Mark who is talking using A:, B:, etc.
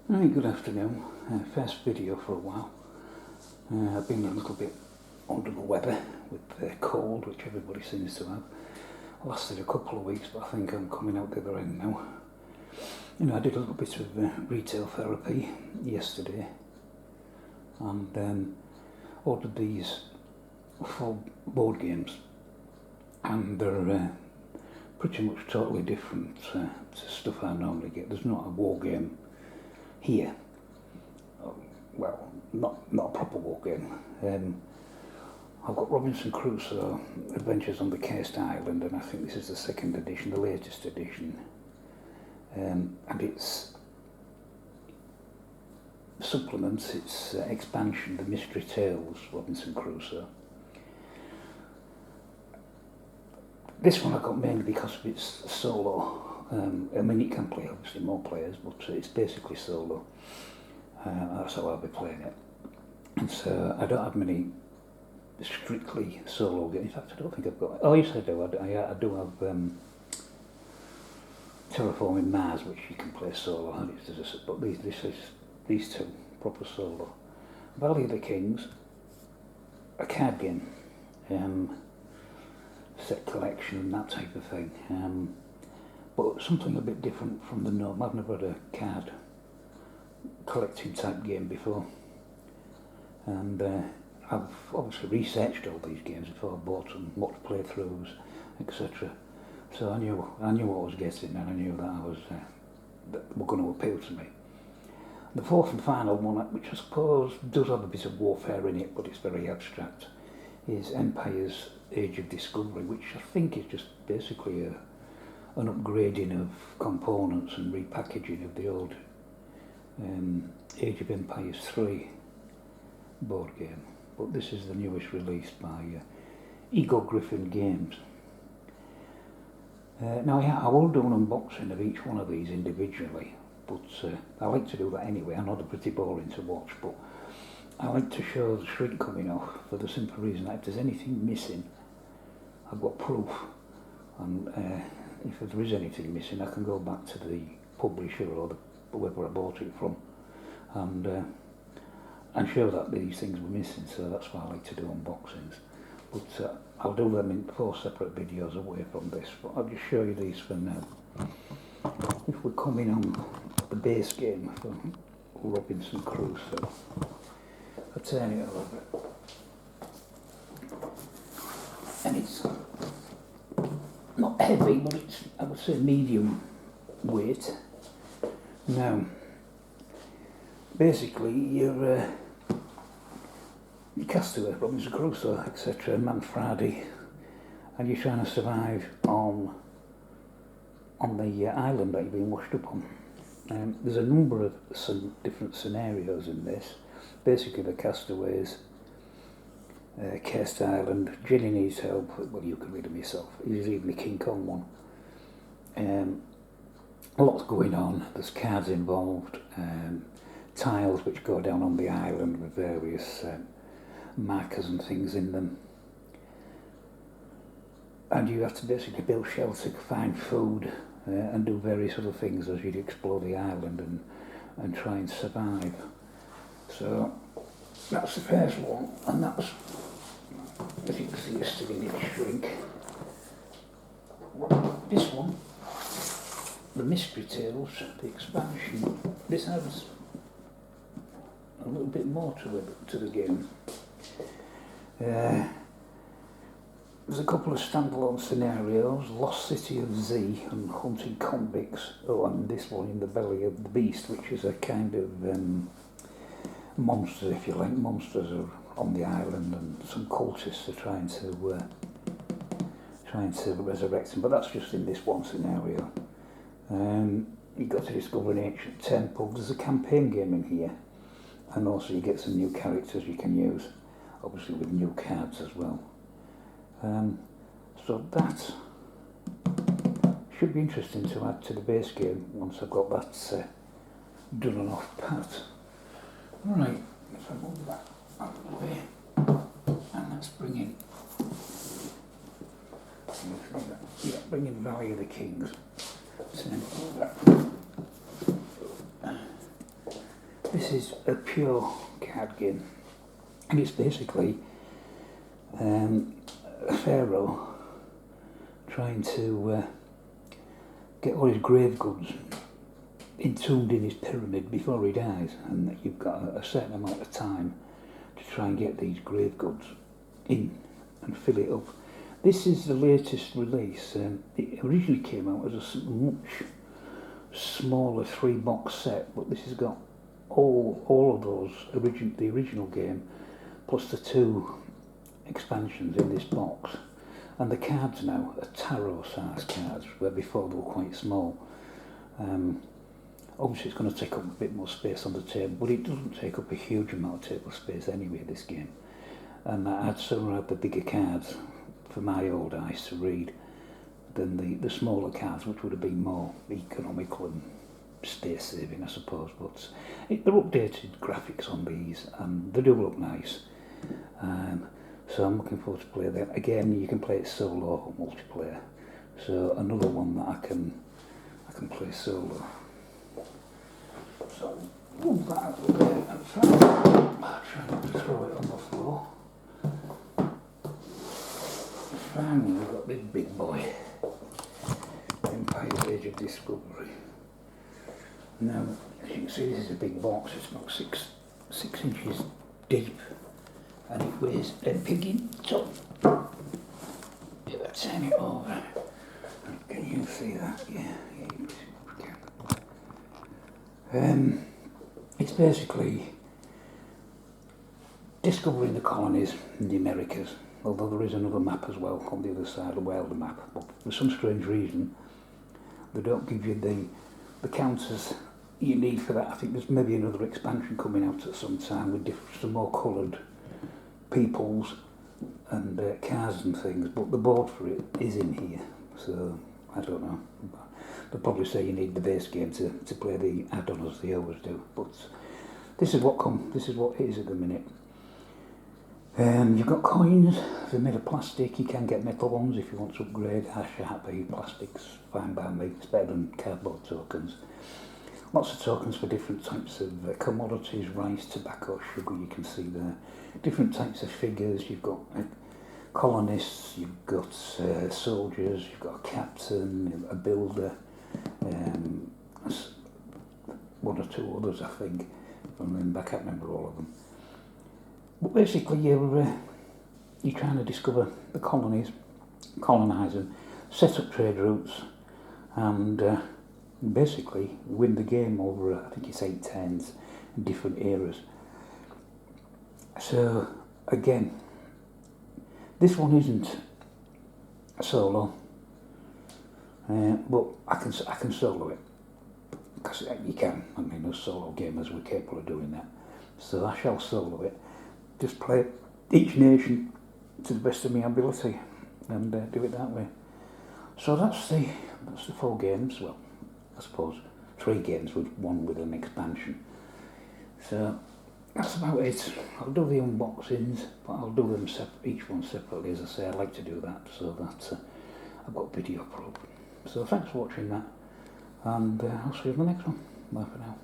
A: Hi, good afternoon. First video for a while. I've been a little bit under the weather with the cold, which everybody seems to have. Lasted a couple of weeks, but I think I'm coming out the other end now. I did a little bit of retail therapy yesterday, and ordered these 4 board games, and they're pretty much totally different to stuff I normally get. There's not a war game here. Well, not a proper war game. I've got Robinson Crusoe Adventures on the Cursed Island, and I think this is the 2nd edition, the latest edition. And it's supplements, its expansion, the Mystery Tales Robinson Crusoe. This one I got mainly because of its solo. I mean, it can play obviously more players, but it's basically solo. That's how I'll be playing it. And so I don't have many strictly solo games. In fact, I don't think I've got. Oh yes, I do. I do have Terraforming Mars, which you can play solo. But these two proper solo. Valley of the Kings, a card game, set collection and that type of thing. But something a bit different from the norm. I've never had a card collecting type game before, and I've obviously researched all these games before I bought them, watched playthroughs, etc. So I knew what I was getting, and I knew that were going to appeal to me. The 4th and final one, which I suppose does have a bit of warfare in it, but it's very abstract, is Empire's Age of Discovery, which I think is just basically an upgrading of components and repackaging of the old Age of Empires 3 board game. But this is the newest release by Eagle Griffin Games. Now I will do an unboxing of each one of these individually, but I like to do that anyway. I know they're pretty boring to watch, but I like to show the shrink coming off for the simple reason that if there's anything missing, I've got proof, and if there is anything missing, I can go back to the publisher or whoever I bought it from, and show that these things were missing. So that's why I like to do unboxings. But I'll do them in 4 separate videos away from this. But I'll just show you these for now. If we're coming on the base game for Robinson Crusoe, I'll turn it over, and it's not heavy, but it's, I would say, medium weight. Now, basically, you're castaway, Robinson Crusoe, etc., and Manfredi, and you're trying to survive on the island that you've been washed up on. There's a number of different scenarios in this. Basically, the castaways, Cursed Island, Jenny needs help. Well, you can read them yourself. There's even the King Kong one. Lots going on. There's cards involved, tiles which go down on the island with various markers and things in them, and you have to basically build shelter, find food, and do various other things as you explore the island and try and survive. So that's the first one, and that's, as you can see, it's still in its shrink. This one, the Mystery Tales, the expansion, this has a little bit more to the game. There's a couple of standalone scenarios: Lost City of Z and Hunting Convicts. Oh, and this one, In the Belly of the Beast, which is a kind of monster, if you like. Monsters are on the island, and some cultists are trying to resurrect them. But that's just in this one scenario. You've got to discover an ancient temple. There's a campaign game in here, and also you get some new characters you can use, obviously with new cards as well. So that should be interesting to add to the base game once I've got that done and off pat. Alright, if I move that out of the way, and let's bring in Valley of the Kings. Turn it over. this is a pure card game, and it's basically a pharaoh trying to get all his grave goods entombed in his pyramid before he dies, and that you've got a certain amount of time to try and get these grave goods in and fill it up. This is the latest release. It originally came out as a much smaller 3-box set, but this has got all of those the original game plus the 2 expansions in this box, and the cards now are tarot size cards, where before they were quite small. Obviously it's going to take up a bit more space on the table, but it doesn't take up a huge amount of table space anyway, this game. And I'd sooner have the bigger cards for my old eyes to read than the smaller cards, which would have been more economical and space saving, I suppose. But they're updated graphics on these, and they do look nice. So I'm looking forward to play that. Again, you can play it solo or multiplayer. So another one that I can play solo. So move that out of there and try not to throw it on the floor. Finally, we've got this big boy, Empire's Age of Discovery. Now, as you can see, this is a big box. It's about 6 inches deep, and it weighs a pig in top. If I turn it over, can you see that? Yeah, you can. It's basically discovering the colonies in the Americas, although there is another map as well on the other side, the wilder map. But for some strange reason, they don't give you the counters you need for that. I think there's maybe another expansion coming out at some time with some more coloured peoples and cars and things, but the board for it is in here, so I don't know. They'll probably say you need the base game to play the add-on as they always do, but this is what it is at the minute. You've got coins. They're made of plastic. You can get metal ones if you want to upgrade. Hash happy. Plastic's fine by me. It's better than cardboard tokens. Lots of tokens for different types of commodities, rice, tobacco, sugar, you can see there. Different types of figures. You've got colonists, you've got soldiers, you've got a captain, a builder, one or 2 others, I think. I can't remember all of them. But basically you're trying to discover the colonies, colonise them, set up trade routes, and basically win the game over, I think it's 8 turns in different eras. So again, this one isn't solo, but I can solo it, because you can. I mean, those solo gamers were capable of doing that. So I shall solo it. Just play each nation to the best of my ability and do it that way. So that's the 4 games. Well, I suppose 3 games with one with an expansion. So that's about it. I'll do the unboxings, but I'll do them each one separately. As I say, I like to do that so that I've got video proof. So thanks for watching that, and I'll see you in the next one. Bye for now.